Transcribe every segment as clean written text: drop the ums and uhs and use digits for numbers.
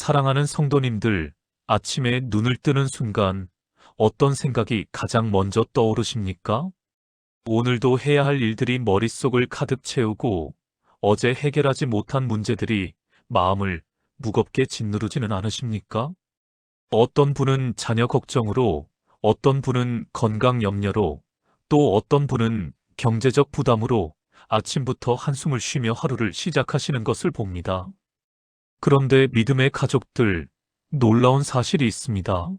사랑하는 성도님들, 아침에 눈을 뜨는 순간 어떤 생각이 가장 먼저 떠오르십니까? 오늘도 해야 할 일들이 머릿속을 가득 채우고 어제 해결하지 못한 문제들이 마음을 무겁게 짓누르지는 않으십니까? 어떤 분은 자녀 걱정으로, 어떤 분은 건강 염려로, 또 어떤 분은 경제적 부담으로 아침부터 한숨을 쉬며 하루를 시작하시는 것을 봅니다. 그런데 믿음의 가족들, 놀라운 사실이 있습니다.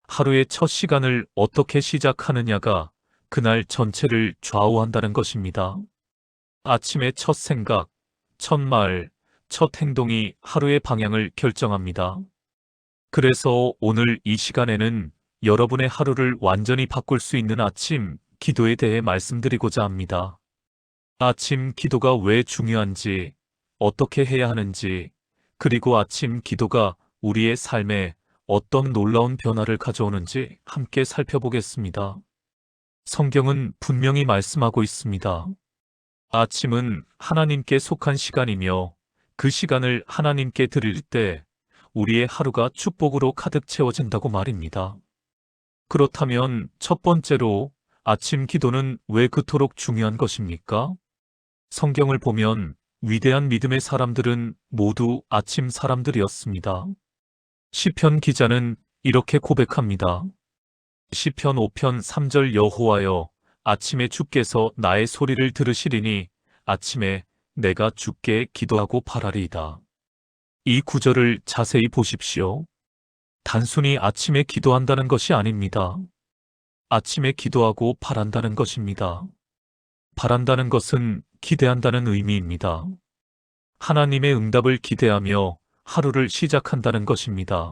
하루의 첫 시간을 어떻게 시작하느냐가 그날 전체를 좌우한다는 것입니다. 아침의 첫 생각, 첫 말, 첫 행동이 하루의 방향을 결정합니다. 그래서 오늘 이 시간에는 여러분의 하루를 완전히 바꿀 수 있는 아침 기도에 대해 말씀드리고자 합니다. 아침 기도가 왜 중요한지, 어떻게 해야 하는지, 그리고 아침 기도가 우리의 삶에 어떤 놀라운 변화를 가져오는지 함께 살펴보겠습니다. 성경은 분명히 말씀하고 있습니다. 아침은 하나님께 속한 시간이며 그 시간을 하나님께 드릴 때 우리의 하루가 축복으로 가득 채워진다고 말입니다. 그렇다면 첫 번째로 아침 기도는 왜 그토록 중요한 것입니까? 성경을 보면 위대한 믿음의 사람들은 모두 아침 사람들이었습니다. 시편 기자는 이렇게 고백합니다. 시편 5편 3절 여호와여, 아침에 주께서 나의 소리를 들으시리니 아침에 내가 주께 기도하고 바라리이다. 이 구절을 자세히 보십시오. 단순히 아침에 기도한다는 것이 아닙니다. 아침에 기도하고 바란다는 것입니다. 바란다는 것은 기대한다는 의미입니다. 하나님의 응답을 기대하며 하루를 시작한다는 것입니다.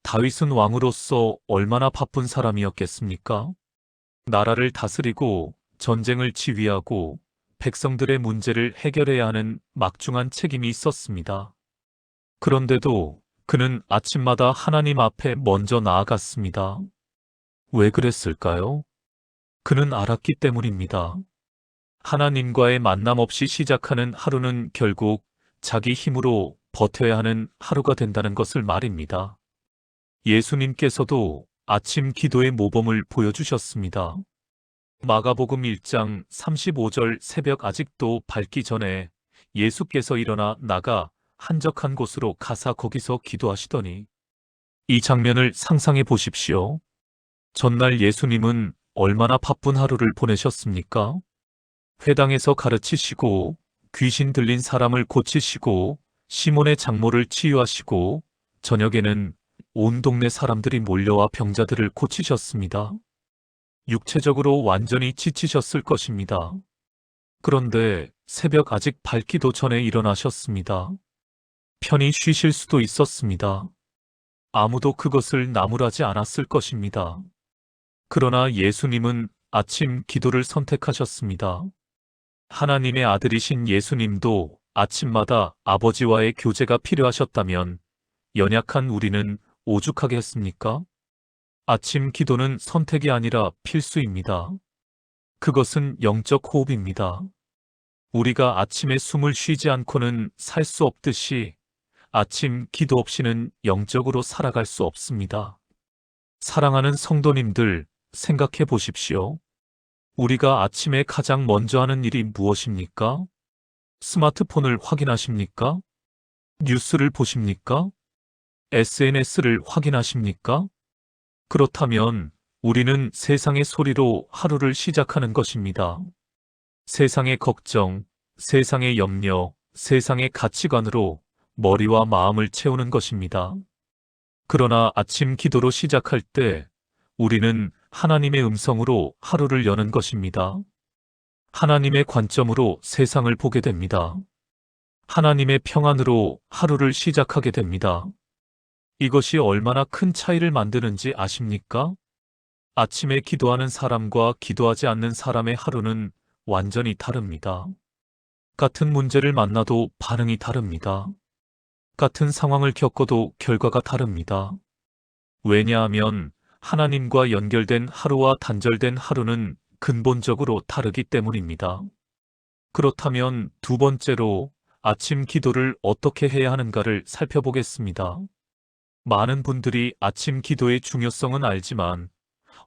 다윗은 왕으로서 얼마나 바쁜 사람이었겠습니까? 나라를 다스리고 전쟁을 지휘하고 백성들의 문제를 해결해야 하는 막중한 책임이 있었습니다. 그런데도 그는 아침마다 하나님 앞에 먼저 나아갔습니다. 왜 그랬을까요? 그는 알았기 때문입니다. 하나님과의 만남 없이 시작하는 하루는 결국 자기 힘으로 버텨야 하는 하루가 된다는 것을 말입니다. 예수님께서도 아침 기도의 모범을 보여주셨습니다. 마가복음 1장 35절 새벽 아직도 밝기 전에 예수께서 일어나 나가 한적한 곳으로 가사 거기서 기도하시더니, 이 장면을 상상해 보십시오. 전날 예수님은 얼마나 바쁜 하루를 보내셨습니까? 회당에서 가르치시고, 귀신 들린 사람을 고치시고, 시몬의 장모를 치유하시고, 저녁에는 온 동네 사람들이 몰려와 병자들을 고치셨습니다. 육체적으로 완전히 지치셨을 것입니다. 그런데 새벽 아직 밝기도 전에 일어나셨습니다. 편히 쉬실 수도 있었습니다. 아무도 그것을 나무라지 않았을 것입니다. 그러나 예수님은 아침 기도를 선택하셨습니다. 하나님의 아들이신 예수님도 아침마다 아버지와의 교제가 필요하셨다면 연약한 우리는 오죽하게 했습니까? 아침 기도는 선택이 아니라 필수입니다. 그것은 영적 호흡입니다. 우리가 아침에 숨을 쉬지 않고는 살 수 없듯이 아침 기도 없이는 영적으로 살아갈 수 없습니다. 사랑하는 성도님들, 생각해 보십시오. 우리가 아침에 가장 먼저 하는 일이 무엇입니까? 스마트폰을 확인하십니까? 뉴스를 보십니까? SNS를 확인하십니까? 그렇다면 우리는 세상의 소리로 하루를 시작하는 것입니다. 세상의 걱정, 세상의 염려, 세상의 가치관으로 머리와 마음을 채우는 것입니다. 그러나 아침 기도로 시작할 때 우리는 하나님의 음성으로 하루를 여는 것입니다. 하나님의 관점으로 세상을 보게 됩니다. 하나님의 평안으로 하루를 시작하게 됩니다. 이것이 얼마나 큰 차이를 만드는지 아십니까? 아침에 기도하는 사람과 기도하지 않는 사람의 하루는 완전히 다릅니다. 같은 문제를 만나도 반응이 다릅니다. 같은 상황을 겪어도 결과가 다릅니다. 왜냐하면 하나님과 연결된 하루와 단절된 하루는 근본적으로 다르기 때문입니다. 그렇다면 두 번째로 아침 기도를 어떻게 해야 하는가를 살펴보겠습니다. 많은 분들이 아침 기도의 중요성은 알지만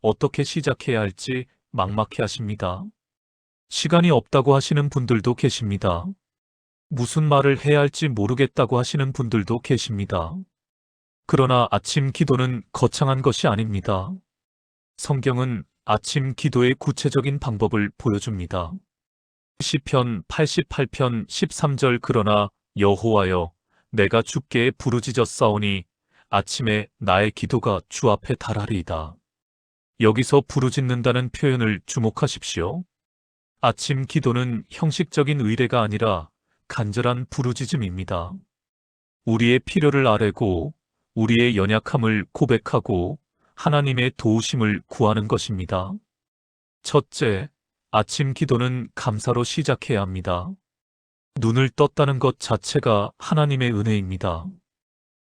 어떻게 시작해야 할지 막막해 하십니다. 시간이 없다고 하시는 분들도 계십니다. 무슨 말을 해야 할지 모르겠다고 하시는 분들도 계십니다. 그러나 아침 기도는 거창한 것이 아닙니다. 성경은 아침 기도의 구체적인 방법을 보여줍니다. 시편 88편 13절 그러나 여호와여 내가 주께 부르짖었사오니 아침에 나의 기도가 주 앞에 달하리이다. 여기서 부르짖는다는 표현을 주목하십시오. 아침 기도는 형식적인 의례가 아니라 간절한 부르짖음입니다. 우리의 필요를 아뢰고 우리의 연약함을 고백하고 하나님의 도우심을 구하는 것입니다. 첫째, 아침 기도는 감사로 시작해야 합니다. 눈을 떴다는 것 자체가 하나님의 은혜입니다.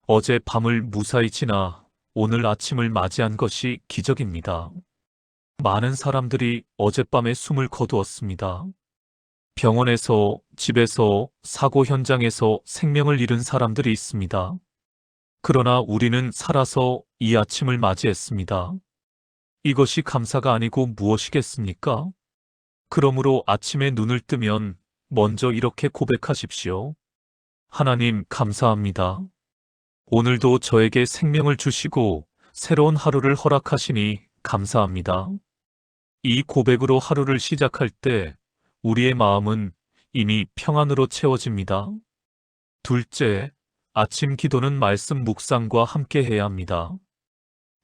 어제 밤을 무사히 지나 오늘 아침을 맞이한 것이 기적입니다. 많은 사람들이 어젯밤에 숨을 거두었습니다. 병원에서, 집에서, 사고 현장에서 생명을 잃은 사람들이 있습니다. 그러나 우리는 살아서 이 아침을 맞이했습니다. 이것이 감사가 아니고 무엇이겠습니까? 그러므로 아침에 눈을 뜨면 먼저 이렇게 고백하십시오. 하나님 감사합니다. 오늘도 저에게 생명을 주시고 새로운 하루를 허락하시니 감사합니다. 이 고백으로 하루를 시작할 때 우리의 마음은 이미 평안으로 채워집니다. 둘째, 아침 기도는 말씀 묵상과 함께 해야 합니다.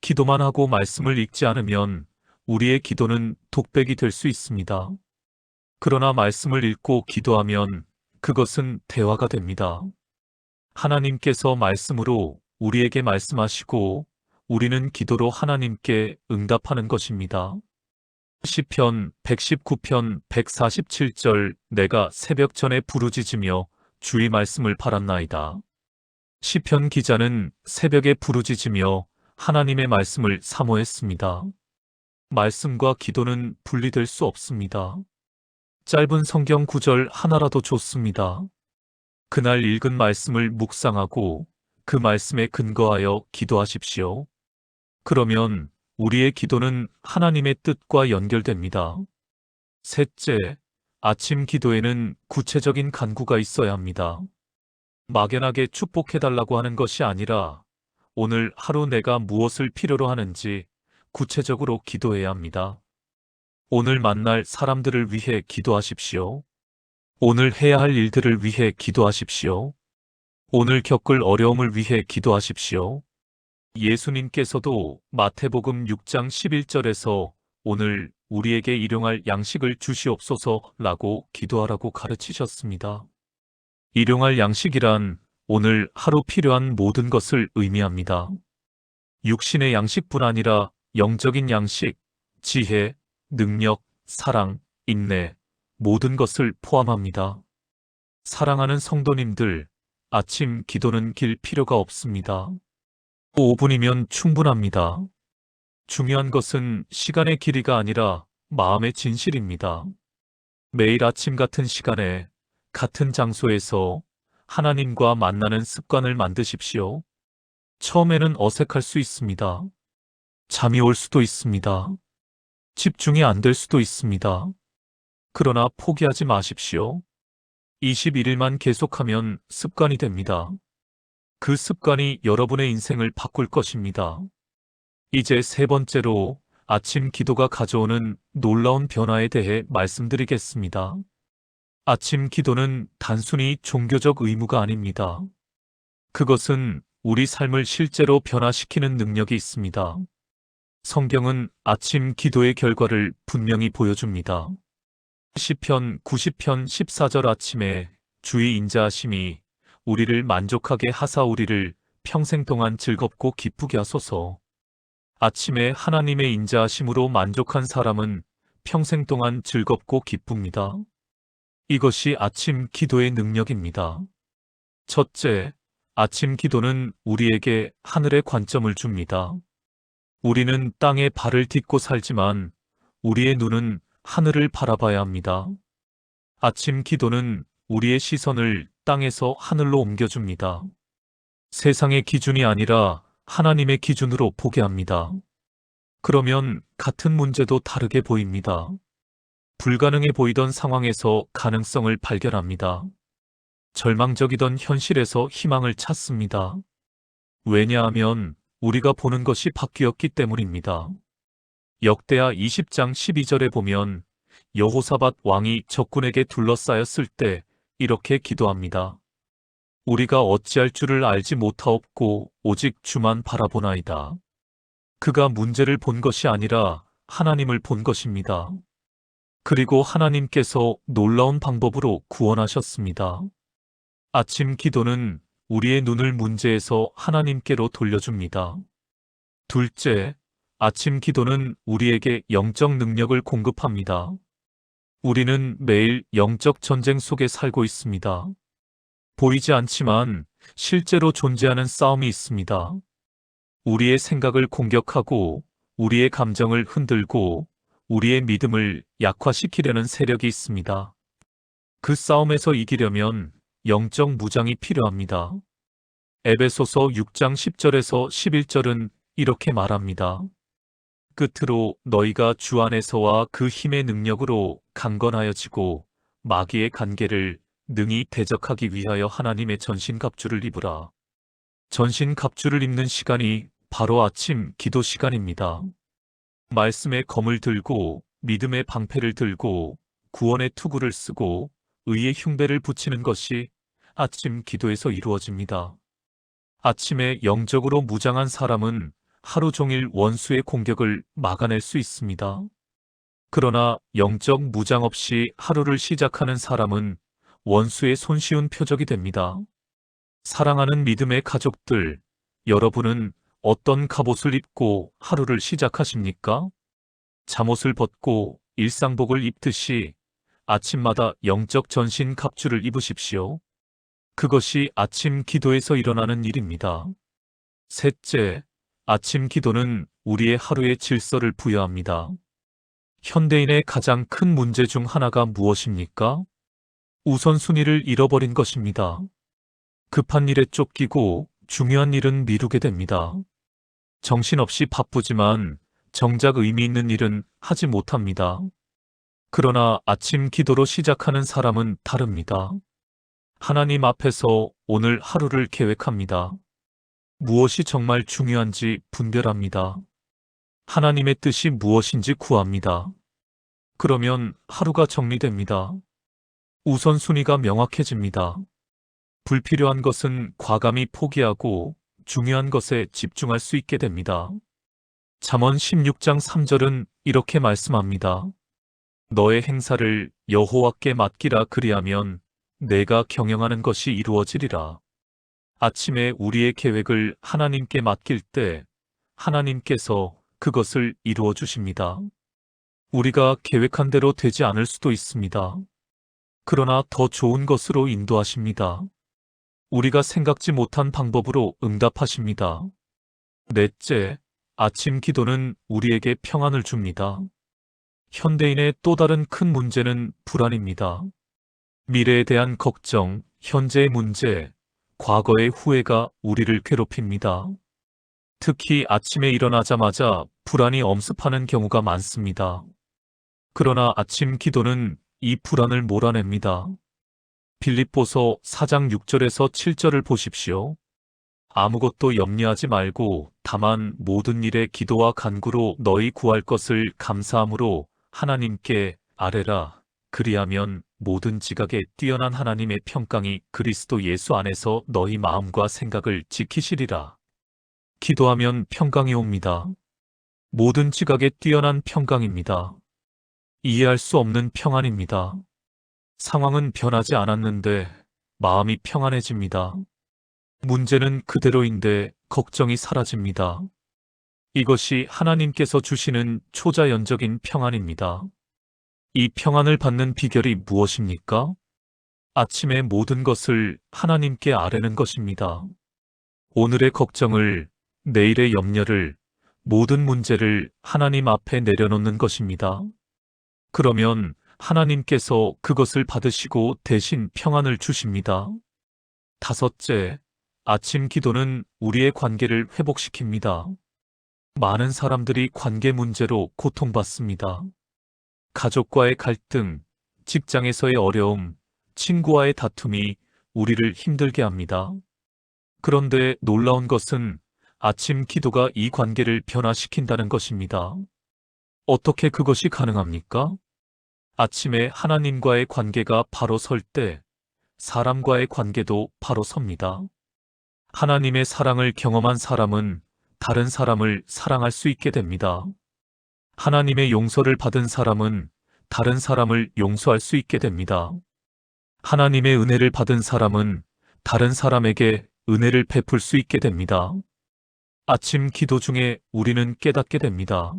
기도만 하고 말씀을 읽지 않으면 우리의 기도는 독백이 될 수 있습니다. 그러나 말씀을 읽고 기도하면 그것은 대화가 됩니다. 하나님께서 말씀으로 우리에게 말씀하시고 우리는 기도로 하나님께 응답하는 것입니다. 시편 119편 147절 내가 새벽 전에 부르짖으며 주의 말씀을 바랐나이다. 시편 기자는 새벽에 부르짖으며 하나님의 말씀을 사모했습니다. 말씀과 기도는 분리될 수 없습니다. 짧은 성경 구절 하나라도 좋습니다. 그날 읽은 말씀을 묵상하고 그 말씀에 근거하여 기도하십시오. 그러면 우리의 기도는 하나님의 뜻과 연결됩니다. 셋째, 아침 기도에는 구체적인 간구가 있어야 합니다. 막연하게 축복해달라고 하는 것이 아니라 오늘 하루 내가 무엇을 필요로 하는지 구체적으로 기도해야 합니다. 오늘 만날 사람들을 위해 기도하십시오. 오늘 해야 할 일들을 위해 기도하십시오. 오늘 겪을 어려움을 위해 기도하십시오. 예수님께서도 마태복음 6장 11절에서 오늘 우리에게 일용할 양식을 주시옵소서라고 기도하라고 가르치셨습니다. 일용할 양식이란 오늘 하루 필요한 모든 것을 의미합니다. 육신의 양식뿐 아니라 영적인 양식, 지혜, 능력, 사랑, 인내, 모든 것을 포함합니다. 사랑하는 성도님들, 아침 기도는 길 필요가 없습니다. 5분이면 충분합니다. 중요한 것은 시간의 길이가 아니라 마음의 진실입니다. 매일 아침 같은 시간에 같은 장소에서 하나님과 만나는 습관을 만드십시오. 처음에는 어색할 수 있습니다. 잠이 올 수도 있습니다. 집중이 안 될 수도 있습니다. 그러나 포기하지 마십시오. 21일만 계속하면 습관이 됩니다. 그 습관이 여러분의 인생을 바꿀 것입니다. 이제 세 번째로 아침 기도가 가져오는 놀라운 변화에 대해 말씀드리겠습니다. 아침 기도는 단순히 종교적 의무가 아닙니다. 그것은 우리 삶을 실제로 변화시키는 능력이 있습니다. 성경은 아침 기도의 결과를 분명히 보여줍니다. 시편 90편 14절 아침에 주의 인자하심이 우리를 만족하게 하사 우리를 평생 동안 즐겁고 기쁘게 하소서. 아침에 하나님의 인자하심으로 만족한 사람은 평생 동안 즐겁고 기쁩니다. 이것이 아침 기도의 능력입니다. 첫째, 아침 기도는 우리에게 하늘의 관점을 줍니다. 우리는 땅에 발을 딛고 살지만 우리의 눈은 하늘을 바라봐야 합니다. 아침 기도는 우리의 시선을 땅에서 하늘로 옮겨줍니다. 세상의 기준이 아니라 하나님의 기준으로 보게 합니다. 그러면 같은 문제도 다르게 보입니다. 불가능해 보이던 상황에서 가능성을 발견합니다. 절망적이던 현실에서 희망을 찾습니다. 왜냐하면 우리가 보는 것이 바뀌었기 때문입니다. 역대하 20장 12절에 보면 여호사밧 왕이 적군에게 둘러싸였을 때 이렇게 기도합니다. 우리가 어찌할 줄을 알지 못하옵고 오직 주만 바라보나이다. 그가 문제를 본 것이 아니라 하나님을 본 것입니다. 그리고 하나님께서 놀라운 방법으로 구원하셨습니다. 아침 기도는 우리의 눈을 문제에서 하나님께로 돌려줍니다. 둘째, 아침 기도는 우리에게 영적 능력을 공급합니다. 우리는 매일 영적 전쟁 속에 살고 있습니다. 보이지 않지만 실제로 존재하는 싸움이 있습니다. 우리의 생각을 공격하고 우리의 감정을 흔들고 우리의 믿음을 약화시키려는 세력이 있습니다. 그 싸움에서 이기려면 영적 무장이 필요합니다. 에베소서 6장 10절에서 11절은 이렇게 말합니다. 끝으로 너희가 주 안에서와 그 힘의 능력으로 강건하여지고 마귀의 간계를 능히 대적하기 위하여 하나님의 전신갑주를 입으라. 전신갑주를 입는 시간이 바로 아침 기도 시간입니다. 말씀의 검을 들고 믿음의 방패를 들고 구원의 투구를 쓰고 의의 흉배를 붙이는 것이 아침 기도에서 이루어집니다. 아침에 영적으로 무장한 사람은 하루 종일 원수의 공격을 막아낼 수 있습니다. 그러나 영적 무장 없이 하루를 시작하는 사람은 원수의 손쉬운 표적이 됩니다. 사랑하는 믿음의 가족들, 여러분은 어떤 갑옷을 입고 하루를 시작하십니까? 잠옷을 벗고 일상복을 입듯이 아침마다 영적 전신 갑주를 입으십시오. 그것이 아침 기도에서 일어나는 일입니다. 셋째, 아침 기도는 우리의 하루의 질서를 부여합니다. 현대인의 가장 큰 문제 중 하나가 무엇입니까? 우선순위를 잃어버린 것입니다. 급한 일에 쫓기고 중요한 일은 미루게 됩니다. 정신없이 바쁘지만 정작 의미 있는 일은 하지 못합니다. 그러나 아침 기도로 시작하는 사람은 다릅니다. 하나님 앞에서 오늘 하루를 계획합니다. 무엇이 정말 중요한지 분별합니다. 하나님의 뜻이 무엇인지 구합니다. 그러면 하루가 정리됩니다. 우선순위가 명확해집니다. 불필요한 것은 과감히 포기하고 중요한 것에 집중할 수 있게 됩니다. 잠언 16장 3절은 이렇게 말씀합니다. 너의 행사를 여호와께 맡기라 그리하면 내가 경영하는 것이 이루어지리라. 아침에 우리의 계획을 하나님께 맡길 때 하나님께서 그것을 이루어 주십니다. 우리가 계획한 대로 되지 않을 수도 있습니다. 그러나 더 좋은 것으로 인도하십니다. 우리가 생각지 못한 방법으로 응답하십니다. 넷째, 아침 기도는 우리에게 평안을 줍니다. 현대인의 또 다른 큰 문제는 불안입니다. 미래에 대한 걱정, 현재의 문제, 과거의 후회가 우리를 괴롭힙니다. 특히 아침에 일어나자마자 불안이 엄습하는 경우가 많습니다. 그러나 아침 기도는 이 불안을 몰아냅니다. 빌립보서 4장 6절에서 7절을 보십시오. 아무것도 염려하지 말고 다만 모든 일에 기도와 간구로 너희 구할 것을 감사함으로 하나님께 아뢰라. 그리하면 모든 지각에 뛰어난 하나님의 평강이 그리스도 예수 안에서 너희 마음과 생각을 지키시리라. 기도하면 평강이 옵니다. 모든 지각에 뛰어난 평강입니다. 이해할 수 없는 평안입니다. 상황은 변하지 않았는데 마음이 평안해집니다. 문제는 그대로인데 걱정이 사라집니다. 이것이 하나님께서 주시는 초자연적인 평안입니다. 이 평안을 받는 비결이 무엇입니까? 아침에 모든 것을 하나님께 아뢰는 것입니다. 오늘의 걱정을, 내일의 염려를, 모든 문제를 하나님 앞에 내려놓는 것입니다. 그러면 하나님께서 그것을 받으시고 대신 평안을 주십니다. 5째, 아침 기도는 우리의 관계를 회복시킵니다. 많은 사람들이 관계 문제로 고통받습니다. 가족과의 갈등, 직장에서의 어려움, 친구와의 다툼이 우리를 힘들게 합니다. 그런데 놀라운 것은 아침 기도가 이 관계를 변화시킨다는 것입니다. 어떻게 그것이 가능합니까? 아침에 하나님과의 관계가 바로 설 때 사람과의 관계도 바로 섭니다. 하나님의 사랑을 경험한 사람은 다른 사람을 사랑할 수 있게 됩니다. 하나님의 용서를 받은 사람은 다른 사람을 용서할 수 있게 됩니다. 하나님의 은혜를 받은 사람은 다른 사람에게 은혜를 베풀 수 있게 됩니다. 아침 기도 중에 우리는 깨닫게 됩니다.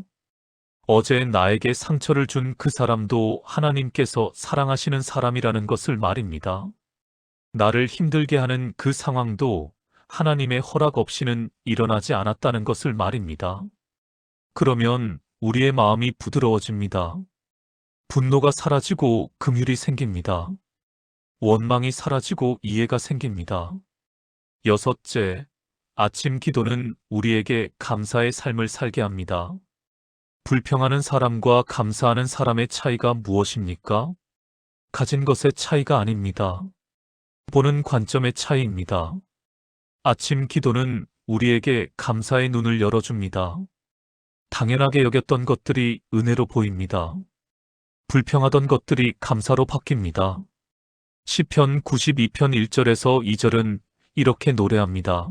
어제 나에게 상처를 준 그 사람도 하나님께서 사랑하시는 사람이라는 것을 말입니다. 나를 힘들게 하는 그 상황도 하나님의 허락 없이는 일어나지 않았다는 것을 말입니다. 그러면 우리의 마음이 부드러워집니다. 분노가 사라지고 긍휼이 생깁니다. 원망이 사라지고 이해가 생깁니다. 6째, 아침 기도는 우리에게 감사의 삶을 살게 합니다. 불평하는 사람과 감사하는 사람의 차이가 무엇입니까? 가진 것의 차이가 아닙니다. 보는 관점의 차이입니다. 아침 기도는 우리에게 감사의 눈을 열어줍니다. 당연하게 여겼던 것들이 은혜로 보입니다. 불평하던 것들이 감사로 바뀝니다. 시편 92편 1절에서 2절은 이렇게 노래합니다.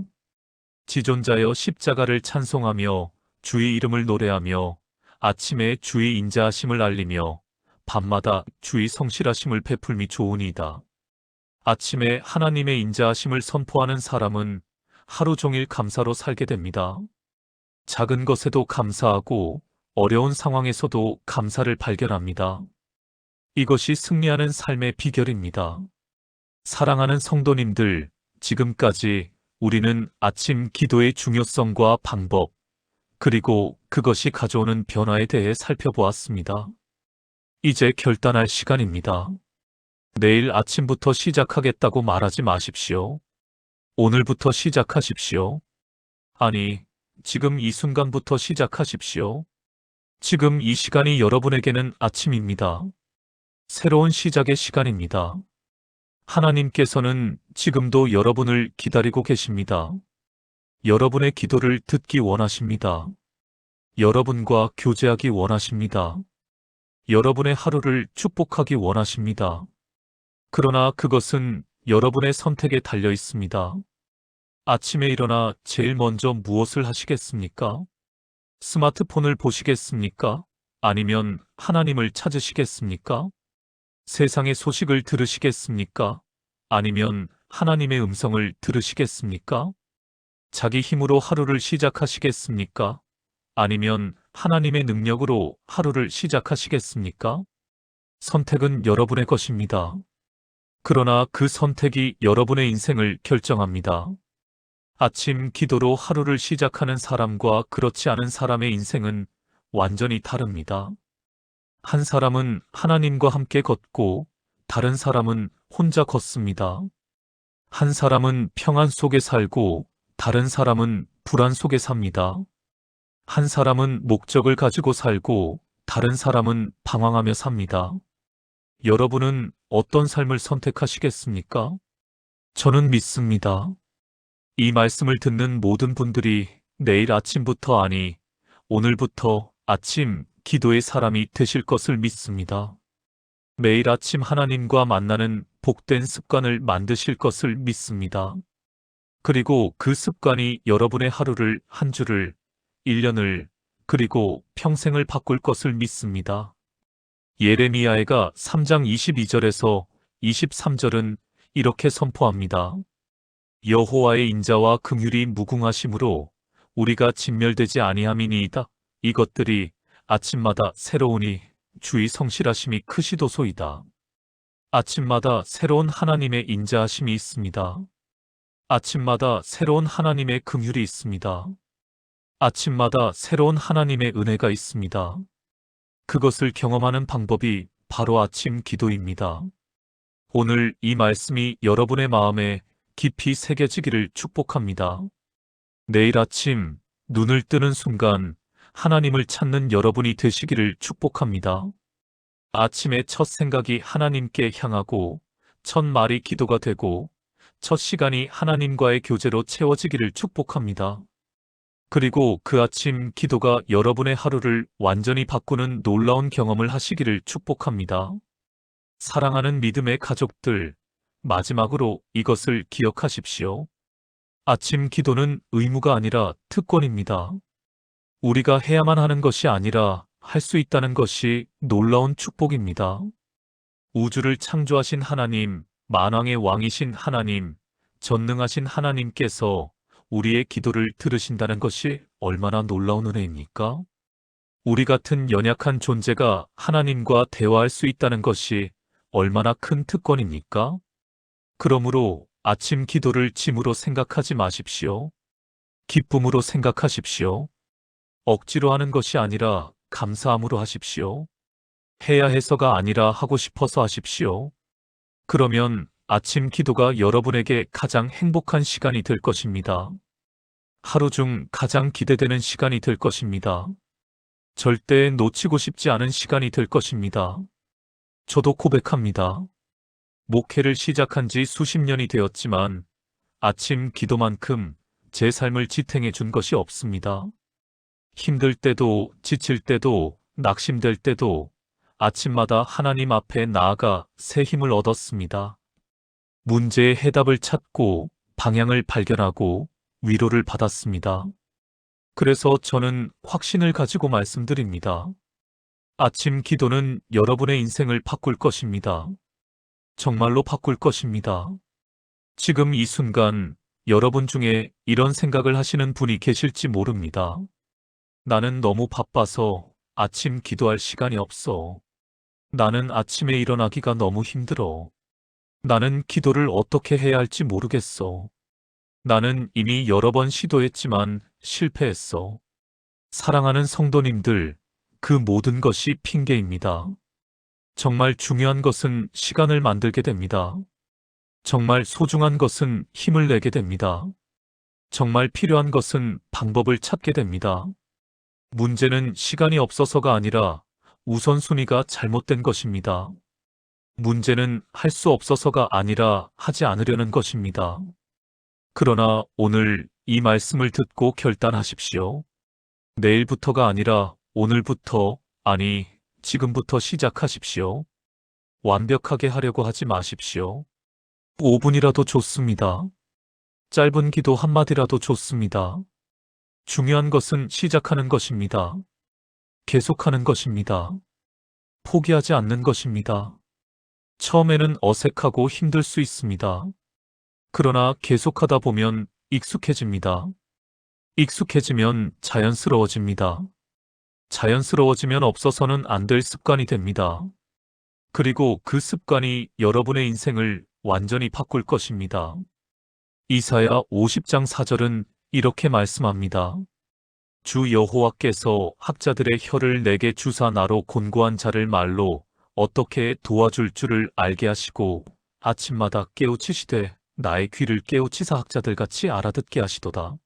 지존자여 십자가를 찬송하며 주의 이름을 노래하며 아침에 주의 인자하심을 알리며 밤마다 주의 성실하심을 베풀미 좋으니이다. 아침에 하나님의 인자하심을 선포하는 사람은 하루 종일 감사로 살게 됩니다. 작은 것에도 감사하고 어려운 상황에서도 감사를 발견합니다. 이것이 승리하는 삶의 비결입니다. 사랑하는 성도님들, 지금까지 우리는 아침 기도의 중요성과 방법, 그리고 그것이 가져오는 변화에 대해 살펴보았습니다. 이제 결단할 시간입니다. 내일 아침부터 시작하겠다고 말하지 마십시오. 오늘부터 시작하십시오. 아니, 지금 이 순간부터 시작하십시오. 지금 이 시간이 여러분에게는 아침입니다. 새로운 시작의 시간입니다. 하나님께서는 지금도 여러분을 기다리고 계십니다. 여러분의 기도를 듣기 원하십니다. 여러분과 교제하기 원하십니다. 여러분의 하루를 축복하기 원하십니다. 그러나 그것은 여러분의 선택에 달려 있습니다. 아침에 일어나 제일 먼저 무엇을 하시겠습니까? 스마트폰을 보시겠습니까? 아니면 하나님을 찾으시겠습니까? 세상의 소식을 들으시겠습니까? 아니면 하나님의 음성을 들으시겠습니까? 자기 힘으로 하루를 시작하시겠습니까? 아니면 하나님의 능력으로 하루를 시작하시겠습니까? 선택은 여러분의 것입니다. 그러나 그 선택이 여러분의 인생을 결정합니다. 아침 기도로 하루를 시작하는 사람과 그렇지 않은 사람의 인생은 완전히 다릅니다. 한 사람은 하나님과 함께 걷고 다른 사람은 혼자 걷습니다. 한 사람은 평안 속에 살고 다른 사람은 불안 속에 삽니다. 한 사람은 목적을 가지고 살고 다른 사람은 방황하며 삽니다. 여러분은 어떤 삶을 선택하시겠습니까? 저는 믿습니다. 이 말씀을 듣는 모든 분들이 내일 아침부터 아니, 오늘부터 아침 기도의 사람이 되실 것을 믿습니다. 매일 아침 하나님과 만나는 복된 습관을 만드실 것을 믿습니다. 그리고 그 습관이 여러분의 하루를, 한 주를, 1년을, 그리고 평생을 바꿀 것을 믿습니다. 예레미야가 3장 22절에서 23절은 이렇게 선포합니다. 여호와의 인자와 긍휼이 무궁하심으로 우리가 진멸되지 아니함이니이다. 이것들이 아침마다 새로우니 주의 성실하심이 크시도소이다. 아침마다 새로운 하나님의 인자하심이 있습니다. 아침마다 새로운 하나님의 긍휼이 있습니다. 아침마다 새로운 하나님의 은혜가 있습니다. 그것을 경험하는 방법이 바로 아침 기도입니다. 오늘 이 말씀이 여러분의 마음에 깊이 새겨지기를 축복합니다. 내일 아침 눈을 뜨는 순간 하나님을 찾는 여러분이 되시기를 축복합니다. 아침의 첫 생각이 하나님께 향하고 첫 말이 기도가 되고 첫 시간이 하나님과의 교제로 채워지기를 축복합니다. 그리고 그 아침 기도가 여러분의 하루를 완전히 바꾸는 놀라운 경험을 하시기를 축복합니다. 사랑하는 믿음의 가족들, 마지막으로 이것을 기억하십시오. 아침 기도는 의무가 아니라 특권입니다. 우리가 해야만 하는 것이 아니라 할 수 있다는 것이 놀라운 축복입니다. 우주를 창조하신 하나님, 만왕의 왕이신 하나님, 전능하신 하나님께서 우리의 기도를 들으신다는 것이 얼마나 놀라운 은혜입니까? 우리 같은 연약한 존재가 하나님과 대화할 수 있다는 것이 얼마나 큰 특권입니까? 그러므로 아침 기도를 짐으로 생각하지 마십시오. 기쁨으로 생각하십시오. 억지로 하는 것이 아니라 감사함으로 하십시오. 해야 해서가 아니라 하고 싶어서 하십시오. 그러면 아침 기도가 여러분에게 가장 행복한 시간이 될 것입니다. 하루 중 가장 기대되는 시간이 될 것입니다. 절대 놓치고 싶지 않은 시간이 될 것입니다. 저도 고백합니다. 목회를 시작한 지 수십 년이 되었지만 아침 기도만큼 제 삶을 지탱해 준 것이 없습니다. 힘들 때도 지칠 때도 낙심될 때도 아침마다 하나님 앞에 나아가 새 힘을 얻었습니다. 문제의 해답을 찾고 방향을 발견하고 위로를 받았습니다. 그래서 저는 확신을 가지고 말씀드립니다. 아침 기도는 여러분의 인생을 바꿀 것입니다. 정말로 바꿀 것입니다. 지금 이 순간 여러분 중에 이런 생각을 하시는 분이 계실지 모릅니다. 나는 너무 바빠서 아침 기도할 시간이 없어. 나는 아침에 일어나기가 너무 힘들어. 나는 기도를 어떻게 해야 할지 모르겠어. 나는 이미 여러 번 시도했지만 실패했어. 사랑하는 성도님들, 그 모든 것이 핑계입니다. 정말 중요한 것은 시간을 만들게 됩니다. 정말 소중한 것은 힘을 내게 됩니다. 정말 필요한 것은 방법을 찾게 됩니다. 문제는 시간이 없어서가 아니라 우선순위가 잘못된 것입니다. 문제는 할 수 없어서가 아니라 하지 않으려는 것입니다. 그러나 오늘 이 말씀을 듣고 결단하십시오. 내일부터가 아니라 오늘부터, 아니, 지금부터 시작하십시오. 완벽하게 하려고 하지 마십시오. 5분이라도 좋습니다. 짧은 기도 한마디라도 좋습니다. 중요한 것은 시작하는 것입니다. 계속하는 것입니다. 포기하지 않는 것입니다. 처음에는 어색하고 힘들 수 있습니다. 그러나 계속하다 보면 익숙해집니다. 익숙해지면 자연스러워집니다. 자연스러워지면 없어서는 안 될 습관이 됩니다. 그리고 그 습관이 여러분의 인생을 완전히 바꿀 것입니다. 이사야 50장 4절은 이렇게 말씀합니다. 주 여호와께서 학자들의 혀를 내게 주사 나로 곤고한 자를 말로 어떻게 도와줄 줄을 알게 하시고 아침마다 깨우치시되 나의 귀를 깨우치사 학자들같이 알아듣게 하시도다.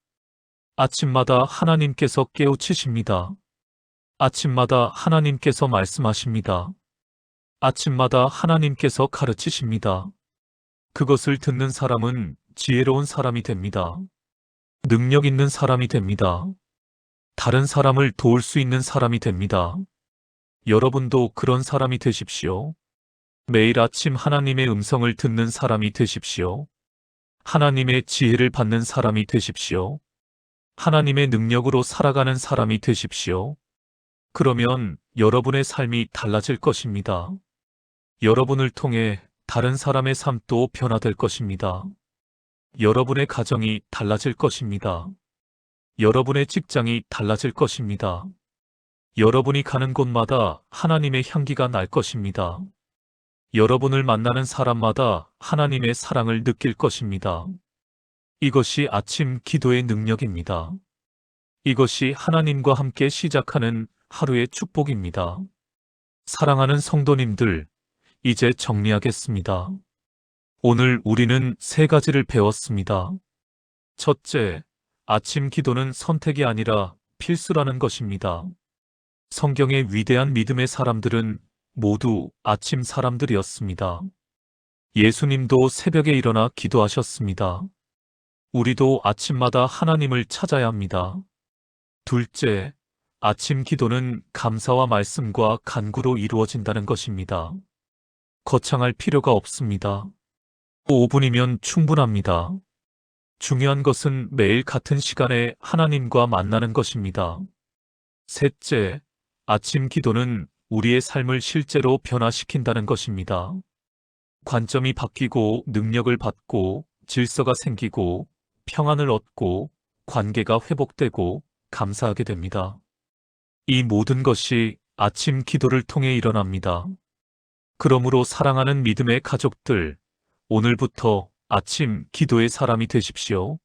아침마다 하나님께서 깨우치십니다. 아침마다 하나님께서 말씀하십니다. 아침마다 하나님께서 가르치십니다. 그것을 듣는 사람은 지혜로운 사람이 됩니다. 능력 있는 사람이 됩니다. 다른 사람을 도울 수 있는 사람이 됩니다. 여러분도 그런 사람이 되십시오. 매일 아침 하나님의 음성을 듣는 사람이 되십시오. 하나님의 지혜를 받는 사람이 되십시오. 하나님의 능력으로 살아가는 사람이 되십시오. 그러면 여러분의 삶이 달라질 것입니다. 여러분을 통해 다른 사람의 삶도 변화될 것입니다. 여러분의 가정이 달라질 것입니다. 여러분의 직장이 달라질 것입니다. 여러분이 가는 곳마다 하나님의 향기가 날 것입니다. 여러분을 만나는 사람마다 하나님의 사랑을 느낄 것입니다. 이것이 아침 기도의 능력입니다. 이것이 하나님과 함께 시작하는 하루의 축복입니다. 사랑하는 성도님들, 이제 정리하겠습니다. 오늘 우리는 세 가지를 배웠습니다. 첫째, 아침 기도는 선택이 아니라 필수라는 것입니다. 성경의 위대한 믿음의 사람들은 모두 아침 사람들이었습니다. 예수님도 새벽에 일어나 기도하셨습니다. 우리도 아침마다 하나님을 찾아야 합니다. 둘째, 아침 기도는 감사와 말씀과 간구로 이루어진다는 것입니다. 거창할 필요가 없습니다. 5분이면 충분합니다. 중요한 것은 매일 같은 시간에 하나님과 만나는 것입니다. 셋째, 아침 기도는 우리의 삶을 실제로 변화시킨다는 것입니다. 관점이 바뀌고 능력을 받고 질서가 생기고 평안을 얻고 관계가 회복되고 감사하게 됩니다. 이 모든 것이 아침 기도를 통해 일어납니다. 그러므로 사랑하는 믿음의 가족들, 오늘부터 아침 기도의 사람이 되십시오.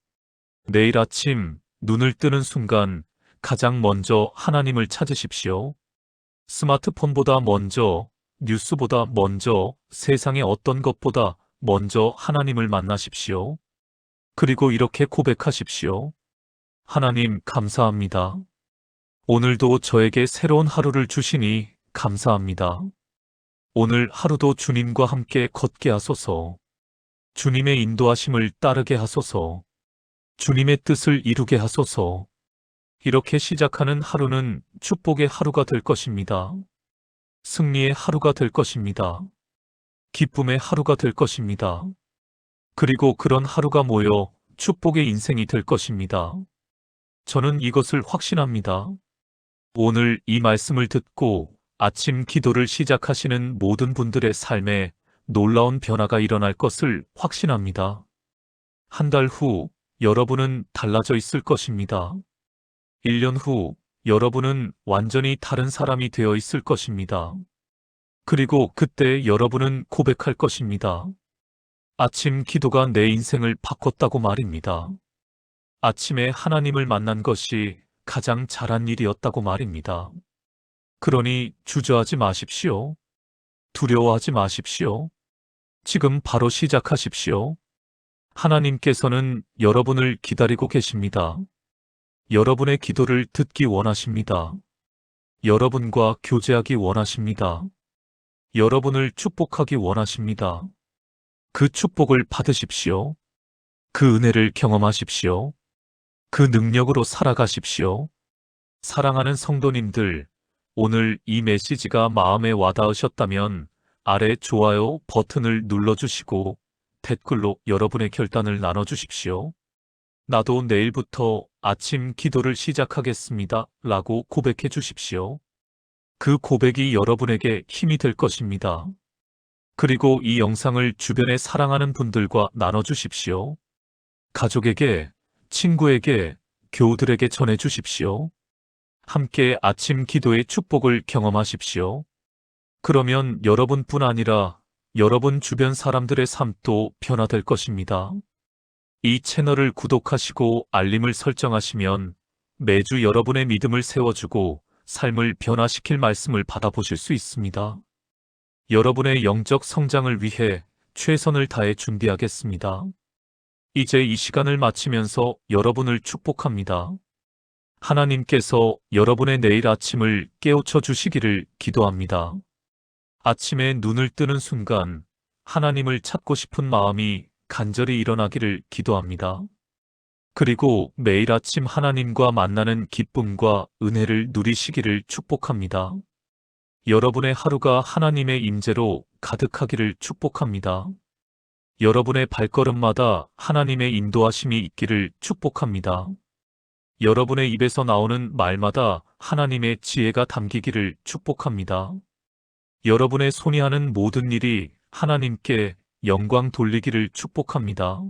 내일 아침 눈을 뜨는 순간 가장 먼저 하나님을 찾으십시오. 스마트폰보다 먼저, 뉴스보다 먼저, 세상의 어떤 것보다 먼저 하나님을 만나십시오. 그리고 이렇게 고백하십시오. 하나님, 감사합니다. 오늘도 저에게 새로운 하루를 주시니 감사합니다. 오늘 하루도 주님과 함께 걷게 하소서. 주님의 인도하심을 따르게 하소서. 주님의 뜻을 이루게 하소서. 이렇게 시작하는 하루는 축복의 하루가 될 것입니다. 승리의 하루가 될 것입니다. 기쁨의 하루가 될 것입니다. 그리고 그런 하루가 모여 축복의 인생이 될 것입니다. 저는 이것을 확신합니다. 오늘 이 말씀을 듣고 아침 기도를 시작하시는 모든 분들의 삶에 놀라운 변화가 일어날 것을 확신합니다. 한 달 후 여러분은 달라져 있을 것입니다. 1년 후 여러분은 완전히 다른 사람이 되어 있을 것입니다. 그리고 그때 여러분은 고백할 것입니다. 아침 기도가 내 인생을 바꿨다고 말입니다. 아침에 하나님을 만난 것이 가장 잘한 일이었다고 말입니다. 그러니 주저하지 마십시오. 두려워하지 마십시오. 지금 바로 시작하십시오. 하나님께서는 여러분을 기다리고 계십니다. 여러분의 기도를 듣기 원하십니다. 여러분과 교제하기 원하십니다. 여러분을 축복하기 원하십니다. 그 축복을 받으십시오. 그 은혜를 경험하십시오. 그 능력으로 살아가십시오. 사랑하는 성도님들, 오늘 이 메시지가 마음에 와닿으셨다면 아래 좋아요 버튼을 눌러주시고 댓글로 여러분의 결단을 나눠주십시오. 나도 내일부터 아침 기도를 시작하겠습니다. 라고 고백해 주십시오. 그 고백이 여러분에게 힘이 될 것입니다. 그리고 이 영상을 주변에 사랑하는 분들과 나눠주십시오. 가족에게, 친구에게, 교우들에게 전해주십시오. 함께 아침 기도의 축복을 경험하십시오. 그러면 여러분뿐 아니라 여러분 주변 사람들의 삶도 변화될 것입니다. 이 채널을 구독하시고 알림을 설정하시면 매주 여러분의 믿음을 세워주고 삶을 변화시킬 말씀을 받아보실 수 있습니다. 여러분의 영적 성장을 위해 최선을 다해 준비하겠습니다. 이제 이 시간을 마치면서 여러분을 축복합니다. 하나님께서 여러분의 내일 아침을 깨우쳐 주시기를 기도합니다. 아침에 눈을 뜨는 순간 하나님을 찾고 싶은 마음이 간절히 일어나기를 기도합니다. 그리고 매일 아침 하나님과 만나는 기쁨과 은혜를 누리시기를 축복합니다. 여러분의 하루가 하나님의 임재로 가득하기를 축복합니다. 여러분의 발걸음마다 하나님의 인도하심이 있기를 축복합니다. 여러분의 입에서 나오는 말마다 하나님의 지혜가 담기기를 축복합니다. 여러분의 손이 하는 모든 일이 하나님께 영광 돌리기를 축복합니다.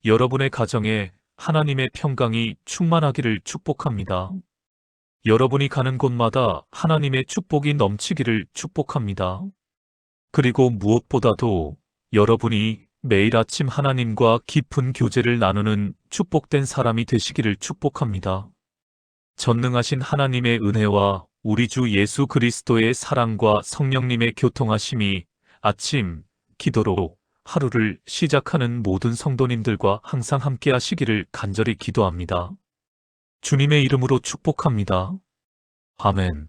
여러분의 가정에 하나님의 평강이 충만하기를 축복합니다. 여러분이 가는 곳마다 하나님의 축복이 넘치기를 축복합니다. 그리고 무엇보다도 여러분이 매일 아침 하나님과 깊은 교제를 나누는 축복된 사람이 되시기를 축복합니다. 전능하신 하나님의 은혜와 우리 주 예수 그리스도의 사랑과 성령님의 교통하심이 아침 기도로 하루를 시작하는 모든 성도님들과 항상 함께 하시기를 간절히 기도합니다. 주님의 이름으로 축복합니다. 아멘.